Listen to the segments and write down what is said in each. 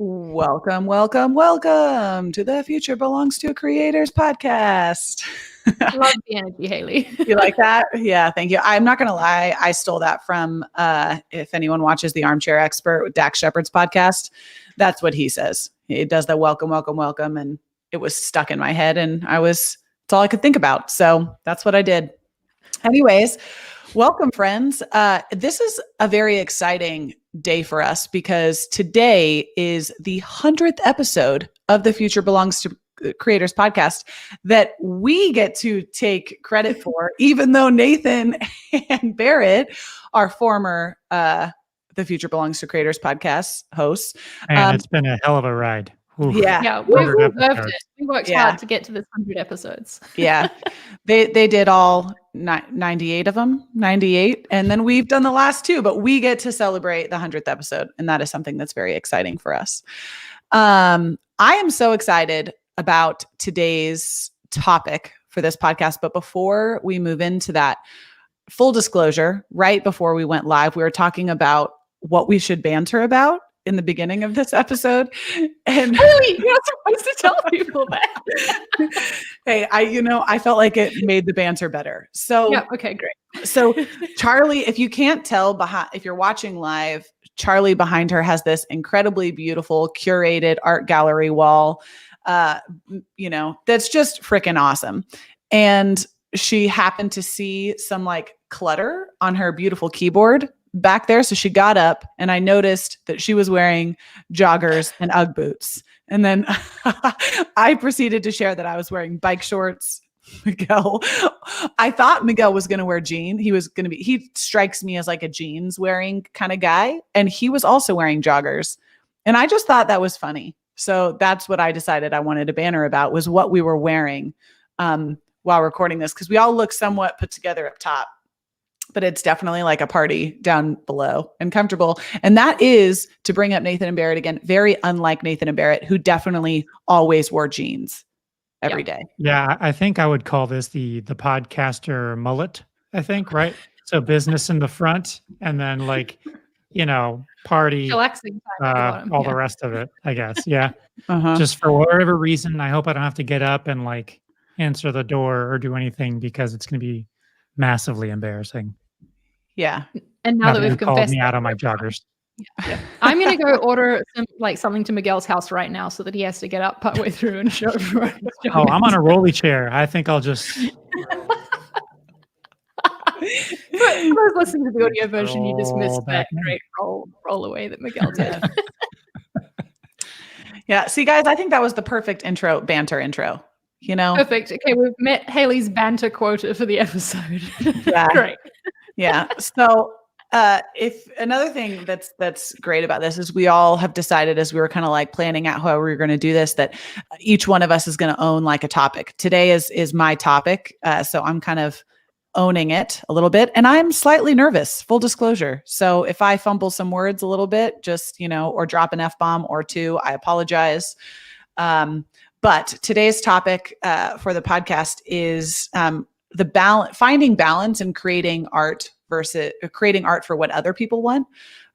Welcome, welcome, welcome to the Future Belongs to Creators podcast. Love the energy, Haley. You like that? Yeah, thank you. I'm not going to lie. I stole that from, if anyone watches the Armchair Expert with Dax Shepard's podcast, that's what he says. It does the welcome, welcome, welcome. And it was stuck in my head and it's all I could think about. So that's what I did. Anyways, welcome, friends. This is a very exciting day for us because today is the 100th episode of the Future Belongs to Creators podcast that we get to take credit for, even though Nathan and Barrett are former The Future Belongs to Creators podcast hosts. And it's been a hell of a ride. Oof. Yeah, we've loved it. We worked hard to get to this 100 episodes. Yeah, they did all 98 of them, 98. And then we've done the last two, but we get to celebrate the 100th episode. And that is something that's very exciting for us. I am so excited about today's topic for this podcast. But before we move into that, full disclosure, right before we went live, we were talking about what we should banter about in the beginning of this episode. And really, you're not supposed to tell people that. Hey, I felt like it made the banter better. So yeah, okay, great. So Charlie, if you can't tell if you're watching live, Charlie behind her has this incredibly beautiful curated art gallery wall. That's just freaking awesome. And she happened to see some like clutter on her beautiful keyboard back there. So she got up and I noticed that she was wearing joggers and Ugg boots. And then I proceeded to share that I was wearing bike shorts. Miguel, I thought Miguel was going to wear jeans. He strikes me as like a jeans wearing kind of guy. And he was also wearing joggers. And I just thought that was funny. So that's what I decided I wanted to banter about was what we were wearing while recording this. Cause we all look somewhat put together up top. But it's definitely like a party down below and comfortable. And that is, to bring up Nathan and Barrett again, very unlike Nathan and Barrett, who definitely always wore jeans every day. Yeah, I think I would call this the podcaster mullet, I think, right? So business in the front and then like, party, relaxing time all the rest of it, I guess. Yeah. Just for whatever reason, I hope I don't have to get up and like answer the door or do anything because it's going to be massively embarrassing. Yeah. And now that we've called me out on my joggers. Yeah. I'm going to go order something to Miguel's house right now so that he has to get up partway through and show everyone. Oh, I'm on a rolly chair. I think I'll just. For those listening to the audio version, you just missed that great roll away that Miguel did. Yeah. See, guys, I think that was the perfect banter intro. Perfect. Okay, we've met Haley's banter quota for the episode. Yeah. Great. Yeah. So if another thing that's great about this is we all have decided as we were kind of like planning out how we were going to do this, that each one of us is going to own like a topic. Today is my topic. So I'm kind of owning it a little bit and I'm slightly nervous, full disclosure. So if I fumble some words a little bit, just, or drop an F-bomb or two, I apologize. But today's topic for the podcast is finding balance in creating art versus creating art for what other people want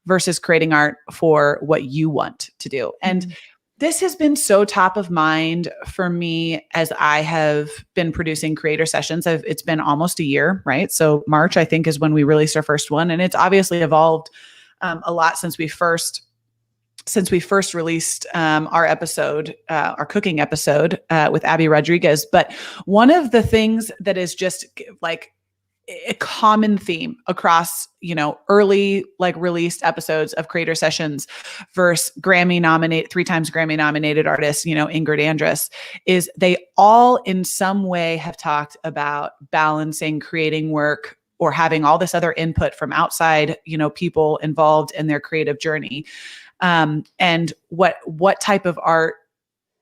versus creating art for what you want to do. And this has been so top of mind for me as I have been producing creator sessions. It's been almost a year, right? So March, I think, is when we released our first one. And it's obviously evolved a lot since we first released our episode, our cooking episode with Abby Rodriguez. But one of the things that is just like a common theme across, early like released episodes of creator sessions versus three times Grammy nominated artists, Ingrid Andress, is they all in some way have talked about balancing creating work or having all this other input from outside, people involved in their creative journey. And what type of art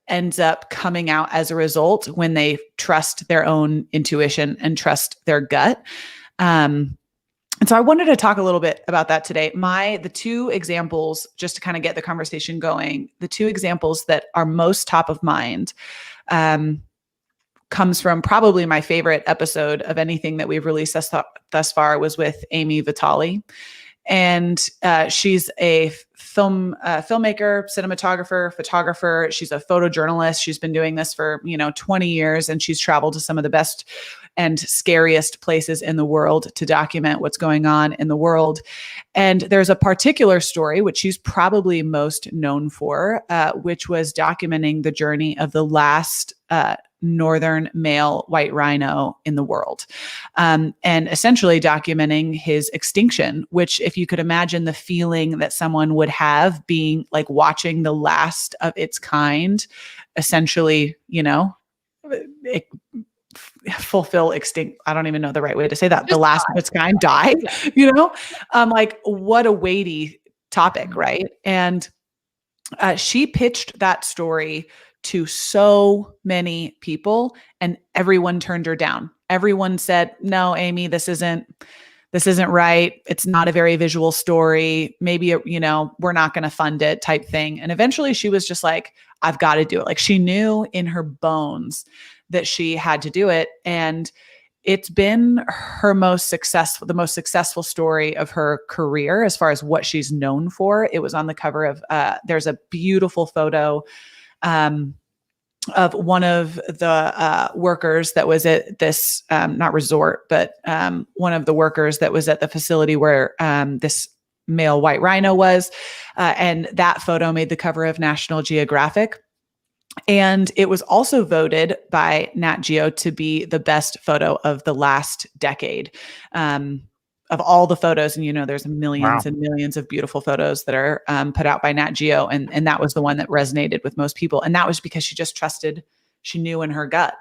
ends up coming out as a result when they trust their own intuition and trust their gut. And so I wanted to talk a little bit about that today. The two examples, just to kind of get the conversation going, the two examples that are most top of mind, comes from probably my favorite episode of anything that we've released thus far was with Amy Vitale. And she's a filmmaker, cinematographer, photographer. She's a photojournalist. She's been doing this for 20 years, and she's traveled to some of the best and scariest places in the world to document what's going on in the world. And there's a particular story, which she's probably most known for, which was documenting the journey of the last northern male white rhino in the world, and essentially documenting his extinction, which, if you could imagine the feeling that someone would have being like watching the last of its kind, essentially, fulfill extinct. I don't even know the right way to say that. Just the last of its kind die, like what a weighty topic. Mm-hmm. Right. And she pitched that story to so many people, and everyone turned her down. Everyone said, no, Amy, this isn't right. It's not a very visual story. Maybe, we're not going to fund it type thing. And eventually she was just like, I've got to do it. Like, she knew in her bones that she had to do it. And it's been the most successful story of her career as far as what she's known for. It was on the cover of, there's a beautiful photo of one of the workers that was at this, not resort, but one of the workers that was at the facility where this male white rhino was. And that photo made the cover of National Geographic. And it was also voted by Nat Geo to be the best photo of the last decade. Of all the photos, and there's millions and millions of beautiful photos that are put out by Nat Geo, and that was the one that resonated with most people. And that was because she just trusted, she knew in her gut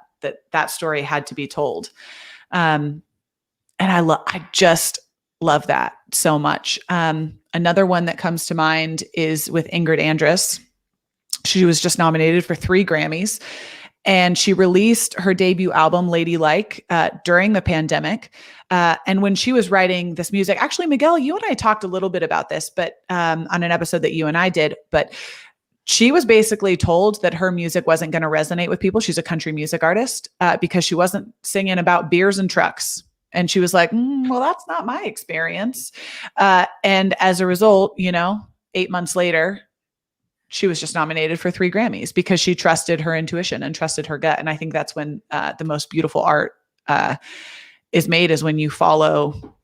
that story had to be told. And I just love that so much. Another one that comes to mind is with Ingrid Andress. She was just nominated for 3 Grammys. And she released her debut album, Ladylike, during the pandemic. And when she was writing this music, actually, Miguel, you and I talked a little bit about this, but on an episode that you and I did, but she was basically told that her music wasn't going to resonate with people. She's a country music artist, because she wasn't singing about beers and trucks. And she was like, well, that's not my experience. And as a result, 8 months later, she was just nominated for 3 Grammys because she trusted her intuition and trusted her gut. And I think that's when the most beautiful art is made, is when you follow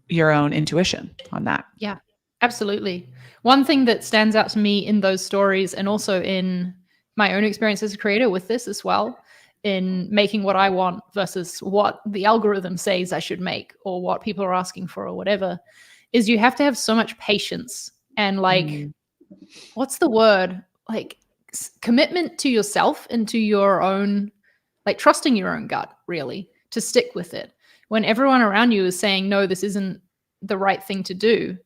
your own intuition on that. Yeah, absolutely. One thing that stands out to me in those stories, and also in my own experience as a creator with this as well, in making what I want versus what the algorithm says I should make, or what people are asking for, or whatever, is you have to have so much patience and what's the word? Like commitment to yourself and to your own, like trusting your own gut, really, to stick with it. When everyone around you is saying, no, this isn't the right thing to do.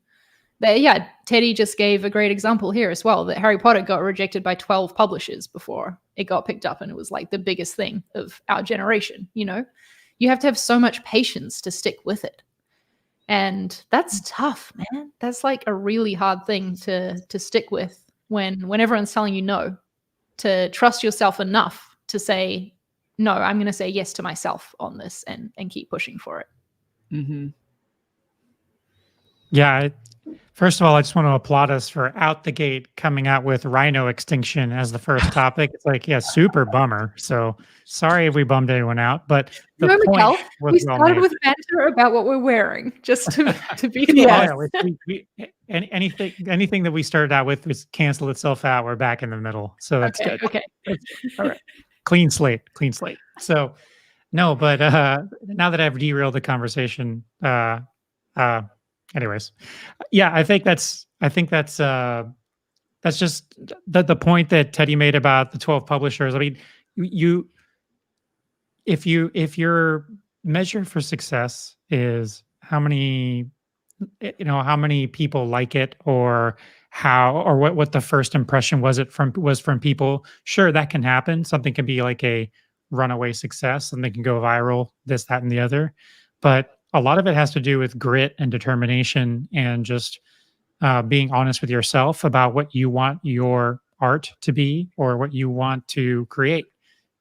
Teddy just gave a great example here as well, that Harry Potter got rejected by 12 publishers before it got picked up, and it was like the biggest thing of our generation. You have to have so much patience to stick with it. And that's tough, man. That's like a really hard thing to stick with when everyone's telling you no, to trust yourself enough to say, no, I'm going to say yes to myself on this and keep pushing for it. Mm-hmm. Yeah. First of all, I just want to applaud us for out the gate coming out with rhino extinction as the first topic. It's like, yeah, super bummer. So sorry if we bummed anyone out, but the point was we started with banter about what we're wearing, just to be clear. Anything that we started out with was canceled itself out. We're back in the middle, so that's good. Okay, all right, clean slate. So no, but now that I've derailed the conversation, anyways, yeah, I think that's just the point that Teddy made about the 12 publishers. I mean, if your measure for success is how many people like it, or what the first impression was from people, sure, that can happen. Something can be like a runaway success, something can go viral, this, that, and the other. But a lot of it has to do with grit and determination, and just being honest with yourself about what you want your art to be, or what you want to create.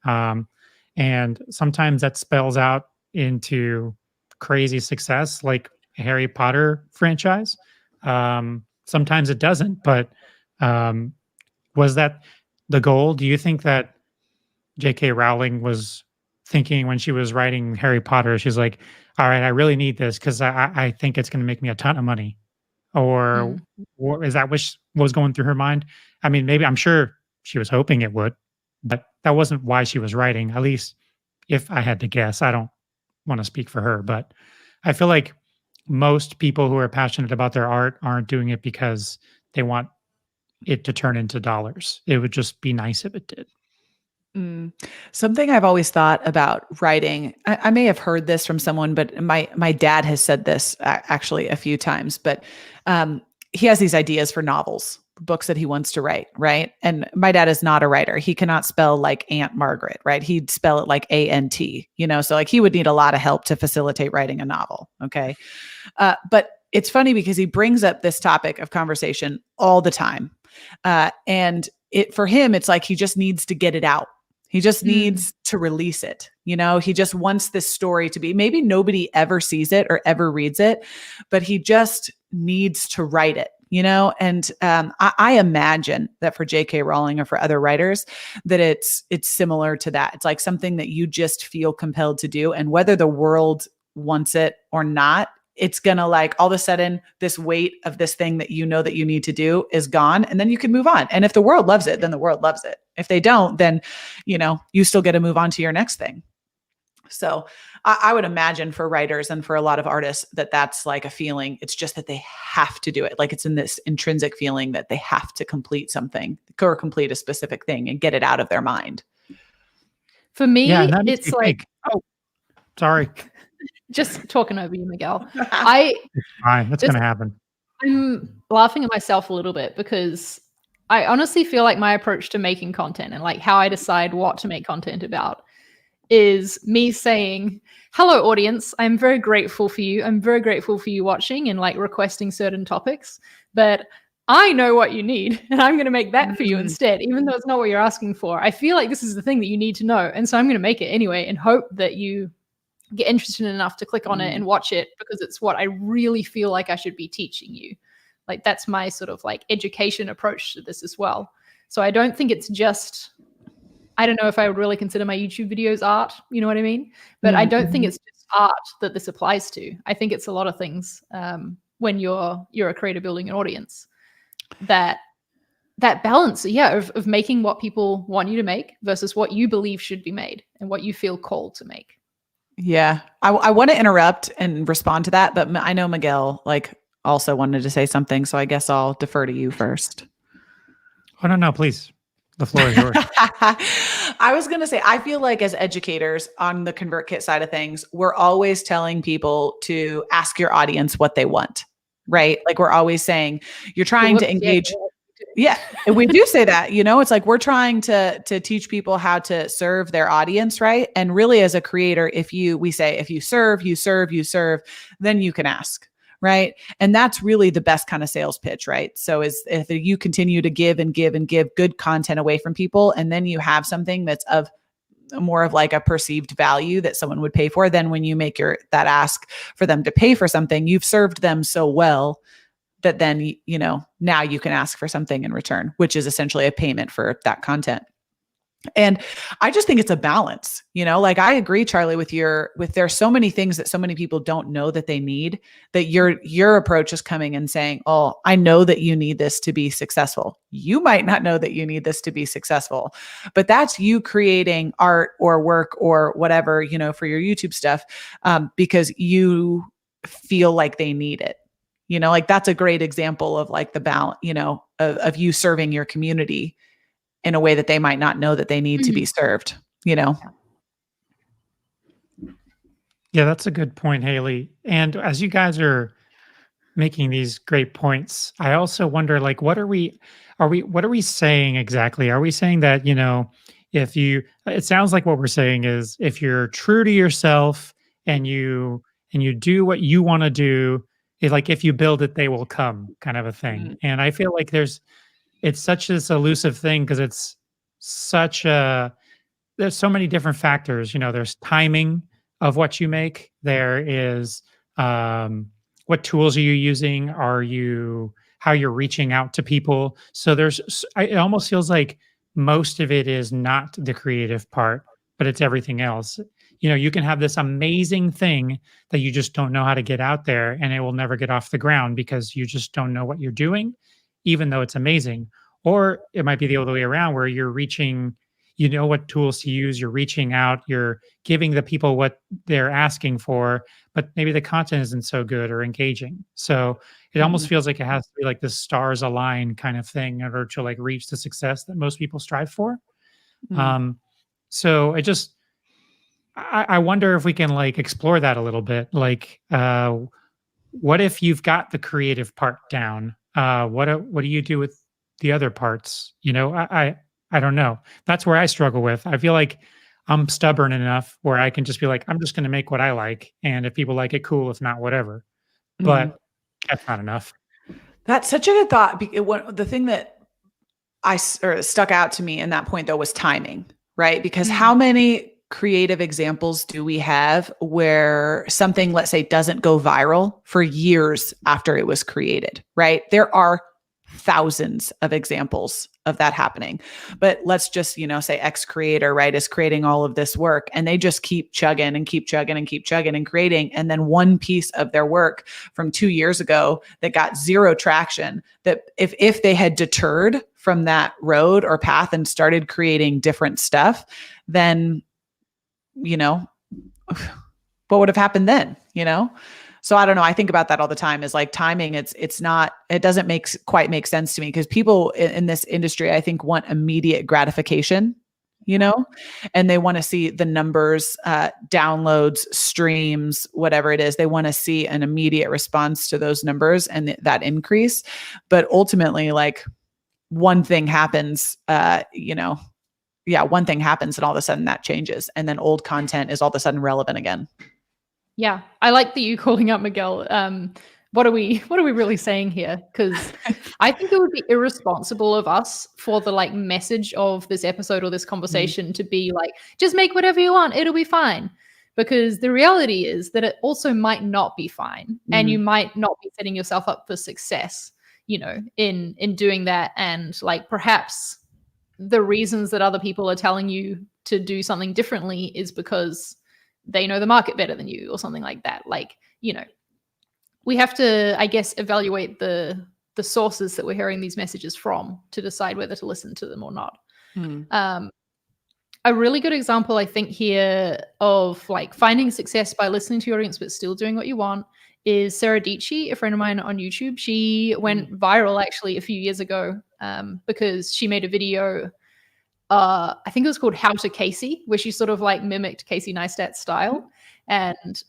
And sometimes that spells out into crazy success, like Harry Potter franchise. Sometimes it doesn't, but was that the goal? Do you think that J.K. Rowling was thinking when she was writing Harry Potter, she's like, all right, I really need this because I think it's going to make me a ton of money? Or, Mm. or is that what was going through her mind? I mean, maybe I'm sure she was hoping it would, but that wasn't why she was writing. At least if I had to guess, I don't want to speak for her, but I feel like most people who are passionate about their art aren't doing it because they want it to turn into dollars. It would just be nice if it did. Mm. Something I've always thought about writing, I may have heard this from someone, but my dad has said this actually a few times, but he has these ideas for novels, books that he wants to write, right? And my dad is not a writer. He cannot spell like Aunt Margaret, right? He'd spell it like A-N-T, so like he would need a lot of help to facilitate writing a novel, okay? But it's funny because he brings up this topic of conversation all the time. And for him, it's like he just needs to get it out. He just needs to release it. He just wants this story to be, maybe nobody ever sees it or ever reads it, but he just needs to write it, And I imagine that for J.K. Rowling or for other writers, that it's similar to that. It's like something that you just feel compelled to do. And whether the world wants it or not, it's going to like all of a sudden this weight of this thing that that you need to do is gone. And then you can move on. And if the world loves it, then the world loves it. If they don't, then, you still get to move on to your next thing. So I would imagine for writers and for a lot of artists that that's like a feeling. It's just that they have to do it. Like it's in this intrinsic feeling that they have to complete something or complete a specific thing and get it out of their mind. For me, Yeah, and that makes it's me like, think, oh, sorry. just talking over you, Miguel. Fine, that's Just- going to happen. I'm laughing at myself a little bit because I honestly feel like my approach to making content and like how I decide what to make content about is me saying, hello, audience. I'm very grateful for you. I'm very grateful for you watching and like requesting certain topics, but I know what you need and I'm going to make that for you instead, even though it's not what you're asking for. I feel like this is the thing that you need to know. And so I'm going to make it anyway and hope that you get interested enough to click on it and watch it because it's what I really feel like I should be teaching you. Like that's my sort of like education approach to this as well. So I don't think it's just, I don't know if I would really consider my YouTube videos art, you know what I mean? But I don't think it's just art that this applies to. I think it's a lot of things when you're a creator building an audience. That balance, of making what people want you to make versus what you believe should be made and what you feel called to make. Yeah. I want to interrupt and respond to that, but I know Miguel also wanted to say something. So I guess I'll defer to you first. Oh, no, please. The floor is yours. I was going to say, I feel like as educators on the ConvertKit side of things, we're always telling people to ask your audience what they want, right? Like we're always saying, you're trying to engage. Yeah. And we do say that, it's like we're trying to teach people how to serve their audience, right? And really as a creator, we say, if you serve, then you can ask, right? And that's really the best kind of sales pitch, right? So if you continue to give and give and give good content away from people, and then you have something that's of more of like a perceived value that someone would pay for, then when you make that ask for them to pay for something, you've served them so well that then, now you can ask for something in return, which is essentially a payment for that content. And I just think it's a balance, like I agree, Charlie, with there's so many things that so many people don't know that they need, that your approach is coming and saying, oh, I know that you need this to be successful. You might not know that you need this to be successful, but that's you creating art or work or whatever, for your YouTube stuff, because you feel like they need it. Like that's a great example of like the balance, of you serving your community in a way that they might not know that they need to be served, Yeah, that's a good point, Haley. And as you guys are making these great points, I also wonder, like, what are we saying exactly? Are we saying that, it sounds like what we're saying is if you're true to yourself and you do what you want to do, if you build it, they will come kind of a thing. And I feel like it's such this elusive thing because it's there's so many different factors. There's timing of what you make. There is what tools are you using? How you're reaching out to people? So it almost feels like most of it is not the creative part, but it's everything else. You can have this amazing thing that you just don't know how to get out there, and it will never get off the ground because you just don't know what you're doing, even though it's amazing. Or it might be the other way around, where you're reaching, you know what tools to use, you're reaching out, you're giving the people what they're asking for, but maybe the content isn't so good or engaging. So it almost feels like it has to be like the stars align kind of thing in order to like reach the success that most people strive for. So I wonder if we can like explore that a little bit. Like, what if you've got the creative part down? What do you do with the other parts? I don't know. That's where I struggle with. I feel like I'm stubborn enough where I can just be like, I'm just going to make what I like, and if people like it, cool. If not, whatever. But that's not enough. That's such a good thought. The thing that stuck out to me in that point, though, was timing, right? Because how many creative examples do we have where something, let's say, doesn't go viral for years after it was created, right? There are thousands of examples of that happening. But let's just, say X creator, right, is creating all of this work, and they just keep chugging and keep chugging and keep chugging and creating. And then one piece of their work from 2 years ago that got zero traction, that if they had deterred from that road or path and started creating different stuff, then, what would have happened then, So I don't know. I think about that all the time, is like timing. It doesn't quite make sense to me, because people in this industry, I think, want immediate gratification, and they want to see the numbers, downloads, streams, whatever it is. They want to see an immediate response to those numbers and that increase. But ultimately, like, one thing happens, one thing happens and all of a sudden that changes. And then old content is all of a sudden relevant again. Yeah, I like that you calling out Miguel. What are we really saying here? Because I think it would be irresponsible of us for the like message of this episode or this conversation to be like, just make whatever you want, it'll be fine. Because the reality is that it also might not be fine, and you might not be setting yourself up for success, in doing that. And like, perhaps the reasons that other people are telling you to do something differently is because they know the market better than you or something like that. Like, we have to, I guess, evaluate the sources that we're hearing these messages from to decide whether to listen to them or not. A really good example, I think, here of like finding success by listening to your audience but still doing what you want is Sarah Dietschy, a friend of mine on YouTube. She went viral actually a few years ago because she made a video, I think it was called How to Casey, where she sort of like mimicked Casey Neistat's style. And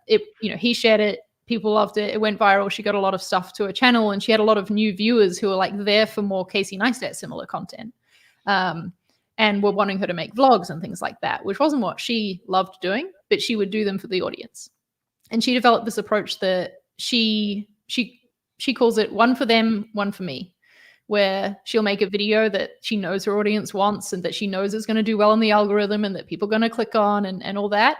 he shared it. People loved it. It went viral. She got a lot of stuff to her channel, and she had a lot of new viewers who were like there for more Casey Neistat similar content. And were wanting her to make vlogs and things like that, which wasn't what she loved doing, but she would do them for the audience. And she developed this approach that she calls it one for them, one for me, where she'll make a video that she knows her audience wants and that she knows is going to do well in the algorithm and that people are going to click on and all that.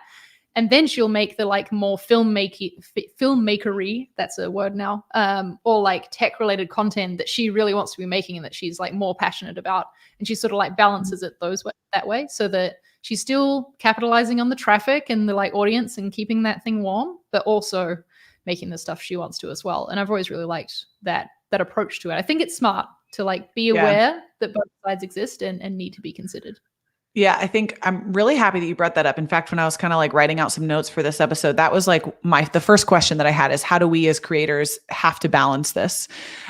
And then she'll make the like more filmmakery, that's a word now, or like tech related content that she really wants to be making and that she's like more passionate about. And she sort of like balances it that way, so that she's still capitalizing on the traffic and the like audience and keeping that thing warm, but also making the stuff she wants to as well. And I've always really liked that approach to it. I think it's smart to like be aware that both sides exist and need to be considered. Yeah, I think I'm really happy that you brought that up. In fact, when I was kind of like writing out some notes for this episode, that was like the first question that I had is, how do we as creators have to balance this?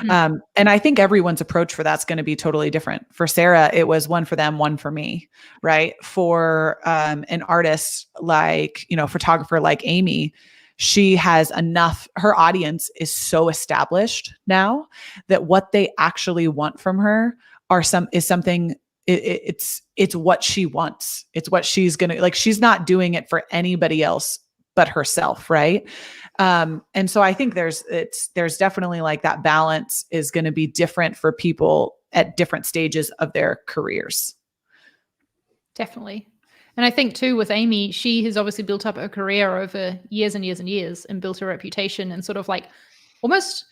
And I think everyone's approach for that's going to be totally different. For Sarah, it was one for them, one for me, right? For an artist like, photographer like Amy, she has enough, her audience is so established now that what they actually want from her is something. It's what she wants. It's what she's going to like. She's not doing it for anybody else but herself. Right. And so I think there's definitely like that balance is going to be different for people at different stages of their careers. Definitely. And I think too with Amy, she has obviously built up her career over years and years and years and built a reputation and sort of like almost,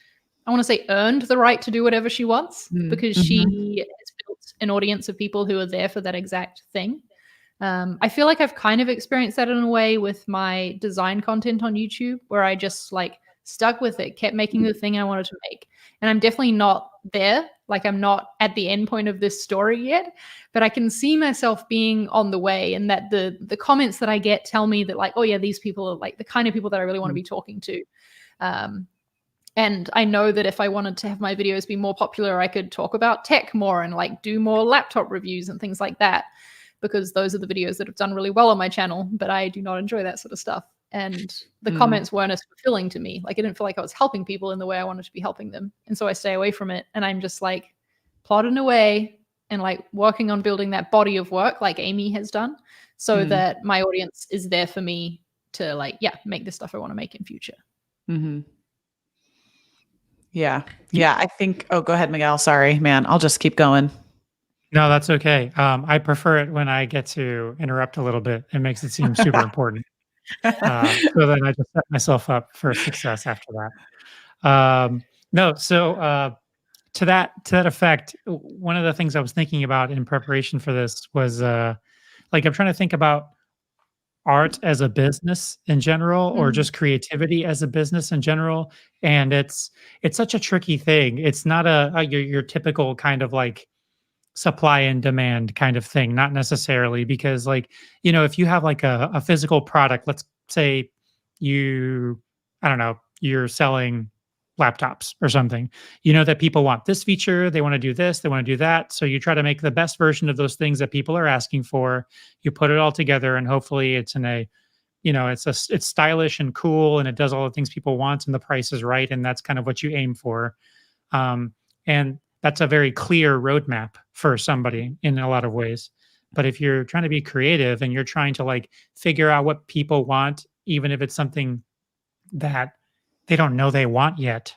I want to say, earned the right to do whatever she wants because she has built an audience of people who are there for that exact thing. I feel like I've kind of experienced that in a way with my design content on YouTube, where I just like stuck with it, kept making the thing I wanted to make. And I'm definitely not there. Like I'm not at the end point of this story yet, but I can see myself being on the way, and that the comments that I get tell me that like, oh yeah, these people are like the kind of people that I really want to be talking to. And I know that if I wanted to have my videos be more popular, I could talk about tech more and like do more laptop reviews and things like that, because those are the videos that have done really well on my channel, but I do not enjoy that sort of stuff. And the comments weren't as fulfilling to me. Like I didn't feel like I was helping people in the way I wanted to be helping them. And so I stay away from it. And I'm just like plodding away and like working on building that body of work like Amy has done, so that my audience is there for me to like, yeah, make the stuff I want to make in future. Yeah. I think, oh, go ahead, Miguel. Sorry, man. I'll just keep going. No, that's okay. I prefer it when I get to interrupt a little bit. It makes it seem super important. So then I just set myself up for success after that. No, so to that effect, one of the things I was thinking about in preparation for this was like I'm trying to think about art as a business in general, or just creativity as a business in general, and it's such a tricky thing. It's not your typical kind of like supply and demand kind of thing, not necessarily, because like, you know, if you have like a physical product, let's say I don't know, you're selling laptops or something, you know that people want this feature, they want to do this, they want to do that. So you try to make the best version of those things that people are asking for. You put it all together and hopefully it's in a, you know, it's stylish and cool and it does all the things people want and the price is right. And that's kind of what you aim for. And that's a very clear roadmap for somebody in a lot of ways. But if you're trying to be creative and you're trying to like figure out what people want, even if it's something that they don't know they want yet,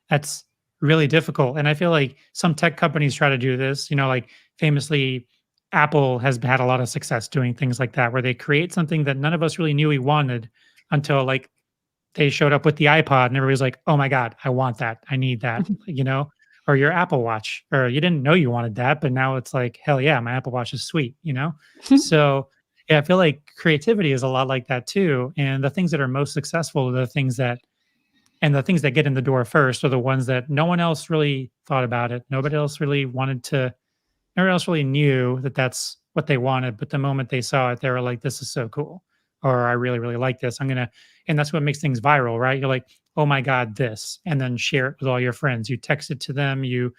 that's really difficult. And I feel like some tech companies try to do this, you know, like famously Apple has had a lot of success doing things like that, where they create something that none of us really knew we wanted until like they showed up with the iPod and everybody's like, oh my God, I want that. I need that, you know, or your Apple Watch, or you didn't know you wanted that, but now it's like, hell yeah, my Apple Watch is sweet, you know? So yeah, I feel like creativity is a lot like that too. And the things that are most successful are the things that get in the door first are the ones that no one else really thought about it. Nobody else really knew that that's what they wanted. But the moment they saw it, they were like, this is so cool. Or I really, really like this. And that's what makes things viral, right? You're like, oh my God, this, and then share it with all your friends. You text it to them, you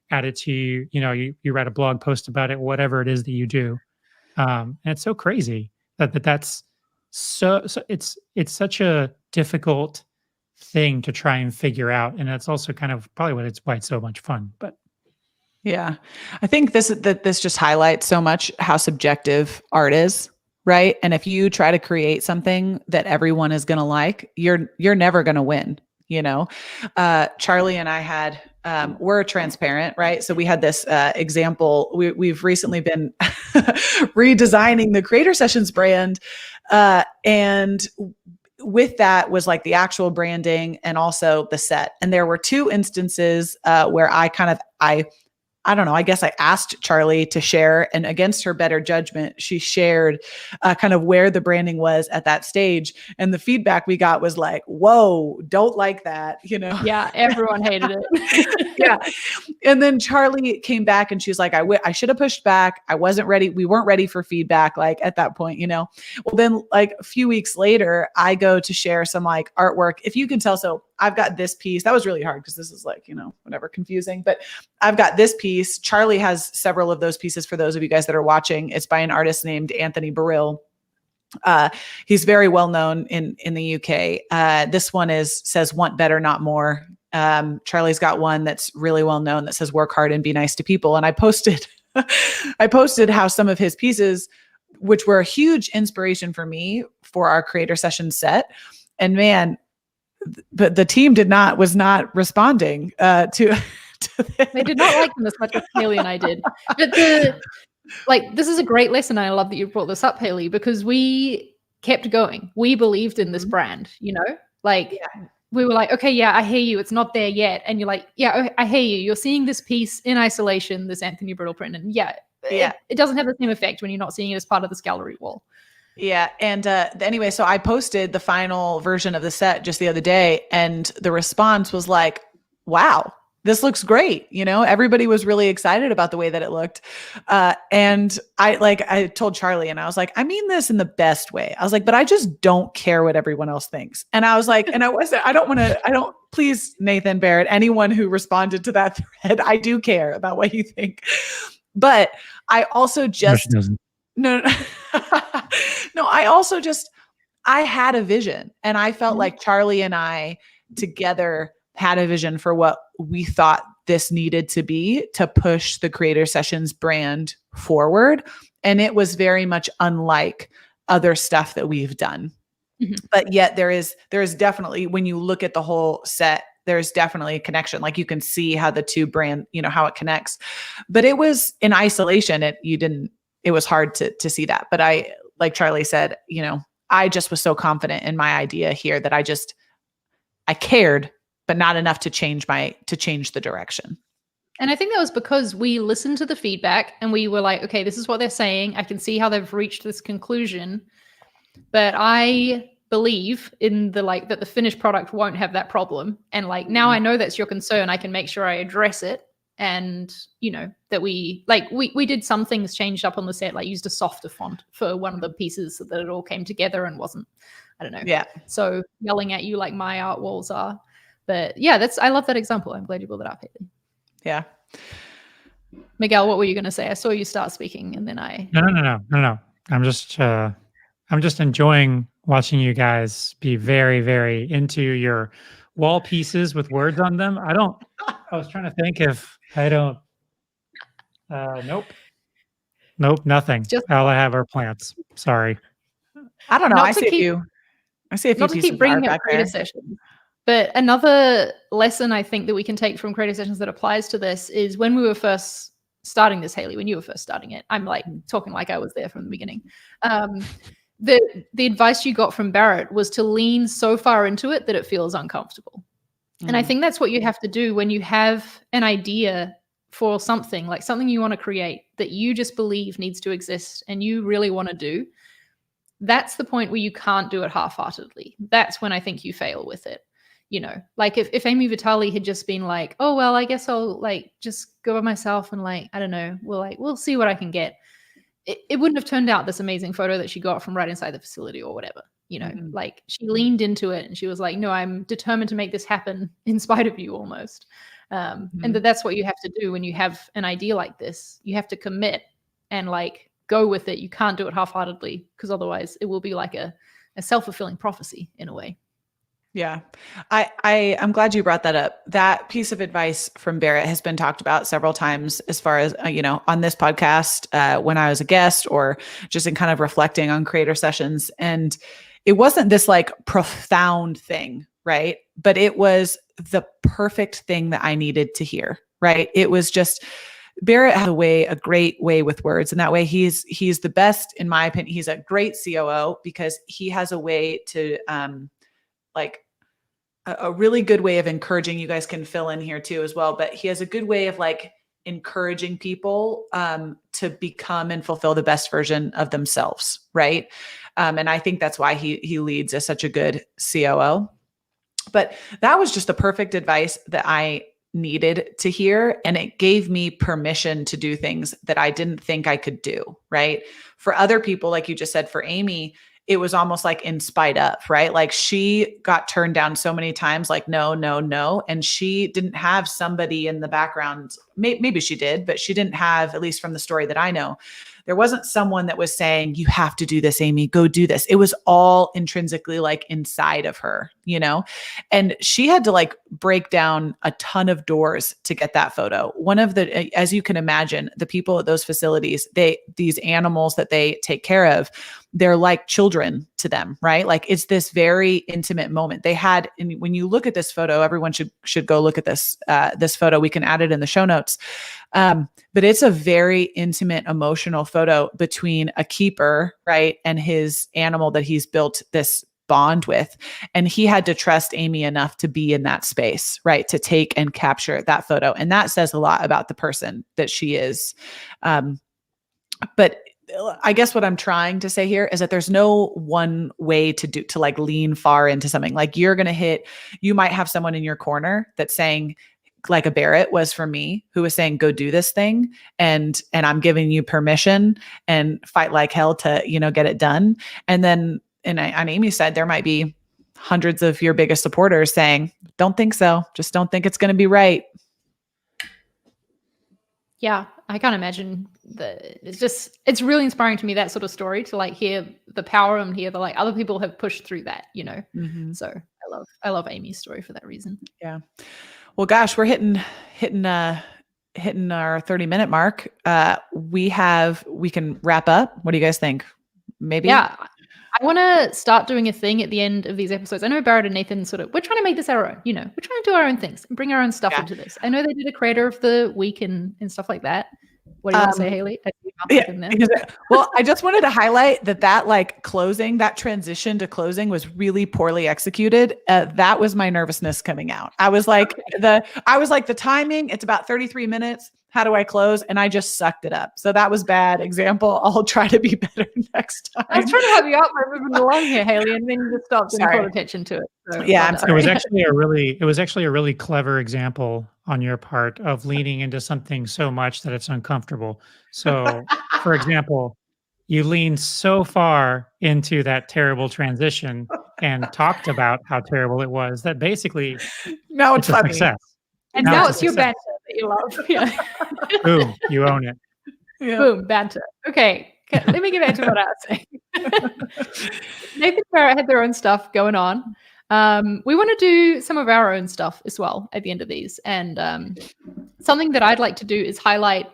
add it to, you know, you write a blog post about it, whatever it is that you do. And it's so crazy that's so it's such a difficult thing to try and figure out. And that's also kind of probably why it's so much fun. But yeah, I think this just highlights so much how subjective art is, right? And if you try to create something that everyone is going to like, you're never going to win. You know, Charlie and I had we're transparent, right? So we had this example. We've recently been redesigning the Creator Sessions brand, and with that was like the actual branding and also the set. And there were two instances where I don't know, I guess I asked Charlie to share, and against her better judgment, she shared kind of where the branding was at that stage. And the feedback we got was like, whoa, don't like that, you know? Yeah, everyone hated it. Yeah. And then Charlie came back and she's like, I should have pushed back. I wasn't ready. We weren't ready for feedback like at that point, you know? Well, then like a few weeks later, I go to share some like artwork. If you can tell, so I've got this piece. That was really hard because this is like, you know, whatever, confusing, but I've got this piece. Charlie has several of those pieces for those of you guys that are watching. It's by an artist named Anthony Burrill. He's very well known in the UK. This one says want better, not more. Charlie's got one that's really well known that says work hard and be nice to people. And I posted how some of his pieces, which were a huge inspiration for me for our Creator Session set. And man, but the team was not responding to They did not like them as much as Haley and I did. But like, this is a great lesson. I love that you brought this up, Haley, because we kept going. We believed in this brand, you know, like we were like, okay, yeah, I hear you. It's not there yet. And you're like, yeah, I hear you. You're seeing this piece in isolation, this Anthony Brittle print. And it doesn't have the same effect when you're not seeing it as part of this gallery wall. Yeah. And anyway, so I posted the final version of the set just the other day, and the response was like, wow, this looks great. You know, everybody was really excited about the way that it looked. And I told Charlie, and I was like, I mean this in the best way. I was like, but I just don't care what everyone else thinks. And I was like, please, Nathan Barrett, anyone who responded to that thread, I do care about what you think. But I also just, no, I had a vision, and I felt like Charlie and I together had a vision for what we thought this needed to be to push the Creator Sessions brand forward. And it was very much unlike other stuff that we've done. But yet there is definitely, when you look at the whole set, there's definitely a connection. Like you can see how the two brand, you know, how it connects. But it was in isolation. It was hard to see that. But I, like Charlie said, you know, I just was so confident in my idea here that I cared, but not enough to change the direction. And I think that was because we listened to the feedback and we were like, okay, this is what they're saying. I can see how they've reached this conclusion, but I believe in that the finished product won't have that problem. And like, now I know that's your concern. I can make sure I address it. And, you know, that we did some things changed up on the set, like used a softer font for one of the pieces so that it all came together and wasn't, I don't know. Yeah. So yelling at you like my art walls are. But yeah, I love that example. I'm glad you brought it up, Haley. Yeah. Miguel, what were you going to say? I saw you start speaking and then I... No. I'm just enjoying watching you guys be very, very into your wall pieces with words on them. I was trying to think if I don't, nope, nothing. All I have are plants. Sorry. I don't know. I see a few pieces not to keep bringing up Creator Sessions. But another lesson I think that we can take from Creator Sessions that applies to this is when we were first starting this, Haley, when you were first starting it, I'm like talking like I was there from the beginning. The advice you got from Barrett was to lean so far into it that it feels uncomfortable. And I think that's what you have to do when you have an idea for something, like something you want to create that you just believe needs to exist and you really want to do. That's the point where you can't do it half-heartedly. That's when I think you fail with it. You know, like if Amy Vitale had just been like, oh, well, I guess I'll like just go by myself and like, I don't know, we'll see what I can get. It wouldn't have turned out this amazing photo that she got from right inside the facility or whatever, you know, like she leaned into it and she was like, no, I'm determined to make this happen in spite of you almost. And that's what you have to do when you have an idea like this. You have to commit and like go with it. You can't do it half-heartedly because otherwise it will be like a self-fulfilling prophecy in a way. Yeah. I'm glad you brought that up. That piece of advice from Barrett has been talked about several times as far as, you know, on this podcast, when I was a guest or just in kind of reflecting on Creator Sessions. And it wasn't this like profound thing, right? But it was the perfect thing that I needed to hear, right? It was just, Barrett has a great way with words. And that way he's the best, in my opinion. He's a great COO because he has a way to, like a really good way of encouraging. You guys can fill in here too as well, but he has a good way of like encouraging people to become and fulfill the best version of themselves, right? And I think that's why he leads as such a good COO. But that was just the perfect advice that I needed to hear, and it gave me permission to do things that I didn't think I could do, right? For other people, like you just said, for Amy, it was almost like in spite of, right? Like she got turned down so many times, like, no. And she didn't have somebody in the background. Maybe she did, but she didn't have, at least from the story that I know, there wasn't someone that was saying, you have to do this, Amy, go do this. It was all intrinsically like inside of her, you know? And she had to like break down a ton of doors to get that photo. One of the, as you can imagine, the people at those facilities, these animals that they take care of, they're like children to them, right? Like it's this very intimate moment. They had, and when you look at this photo, everyone should go look at this photo. We can add it in the show notes. notes. But it's a very intimate, emotional photo between a keeper, right, and his animal that he's built this bond with. And he had to trust Amy enough to be in that space, right, to take and capture that photo. And that says a lot about the person that she is. But I guess what I'm trying to say here is that there's no one way to like lean far into something. Like you might have someone in your corner that's saying, like a Barrett was for me, who was saying, go do this thing. And I'm giving you permission and fight like hell to, get it done. And then on Amy's side, there might be hundreds of your biggest supporters saying, don't think so. Just don't think it's going to be right. Yeah, I can't imagine that. It's really inspiring to me, that sort of story, to like hear the power and hear the like other people have pushed through that, Mm-hmm. So I love Amy's story for that reason. Yeah. Well, gosh, we're hitting our 30-minute mark. We can wrap up. What do you guys think? Maybe. Yeah. I want to start doing a thing at the end of these episodes. I know Barrett and Nathan we're trying to make this our own, we're trying to do our own things and bring our own stuff into this. I know they did a creator of the week and stuff like that. What do you want to say, Haley? Well, I just wanted to highlight that like closing, that transition to closing was really poorly executed. That was my nervousness coming out. I was like, the timing, it's about 33 minutes. How do I close? And I just sucked it up. So that was bad example. I'll try to be better next time. I was trying to help you out by moving along here, Haley, and then you just stopped and called attention to it. So, yeah, I'm sorry. It was actually a really clever example on your part of leaning into something so much that it's uncomfortable. So, for example, you leaned so far into that terrible transition and talked about how terrible it was that basically now it's funny. A success. And now it's your banter that you love. Yeah. Boom, you own it. Yeah. Boom, banter. Okay, let me get back to what I was saying. Nathan and Barrett had their own stuff going on. We want to do some of our own stuff as well at the end of these. And something that I'd like to do is highlight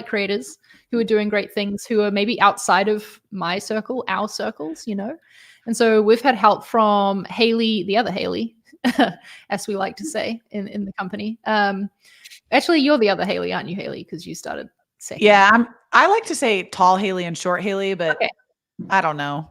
creators who are doing great things, who are maybe outside of my circle, our circles, And so we've had help from Haley, the other Haley, as we like to say in the company. Actually, you're the other Haley, aren't you, Haley? Because you started saying. Yeah, I like to say tall Haley and short Haley, but okay. I don't know.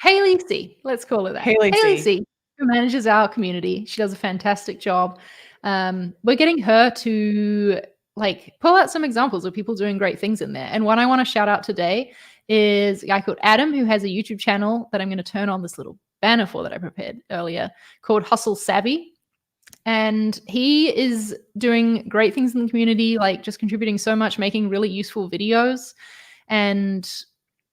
Haley C. Let's call her that. Haley C. Who manages our community. She does a fantastic job. We're getting her to like pull out some examples of people doing great things in there. And one I want to shout out today is a guy called Adam, who has a YouTube channel that I'm going to turn on this little banner for that I prepared earlier, called Hustle Savvy. And he is doing great things in the community, like just contributing so much, making really useful videos, and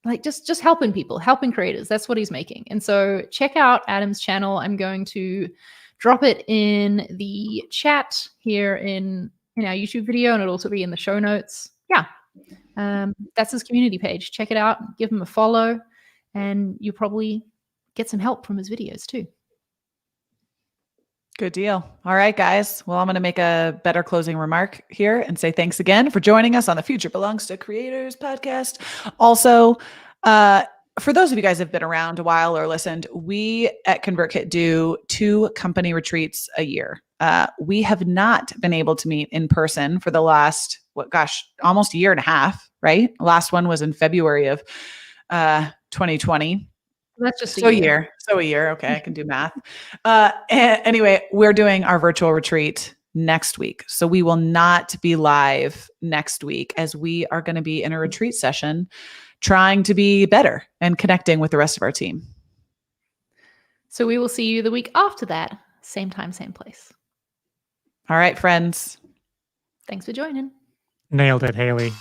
like just helping people, helping creators. That's what he's making. And so check out Adam's channel. I'm going to drop it in the chat here in our YouTube video, and it'll also be in the show notes. Yeah. That's his community page. Check it out, give him a follow, and you'll probably get some help from his videos too. Good deal. All right, guys. Well, I'm going to make a better closing remark here and say thanks again for joining us on the Future Belongs to Creators podcast. Also, for those of you guys who have been around a while or listened, we at ConvertKit do 2 company retreats a year. We have not been able to meet in person for the last, almost a year and a half, right? Last one was in February of 2020. That's just a year. So a year. Okay, I can do math. Anyway, we're doing our virtual retreat next week. So we will not be live next week, as we are going to be in a retreat session trying to be better and connecting with the rest of our team. So we will see you the week after that. Same time, same place. All right, friends. Thanks for joining. Nailed it, Haley.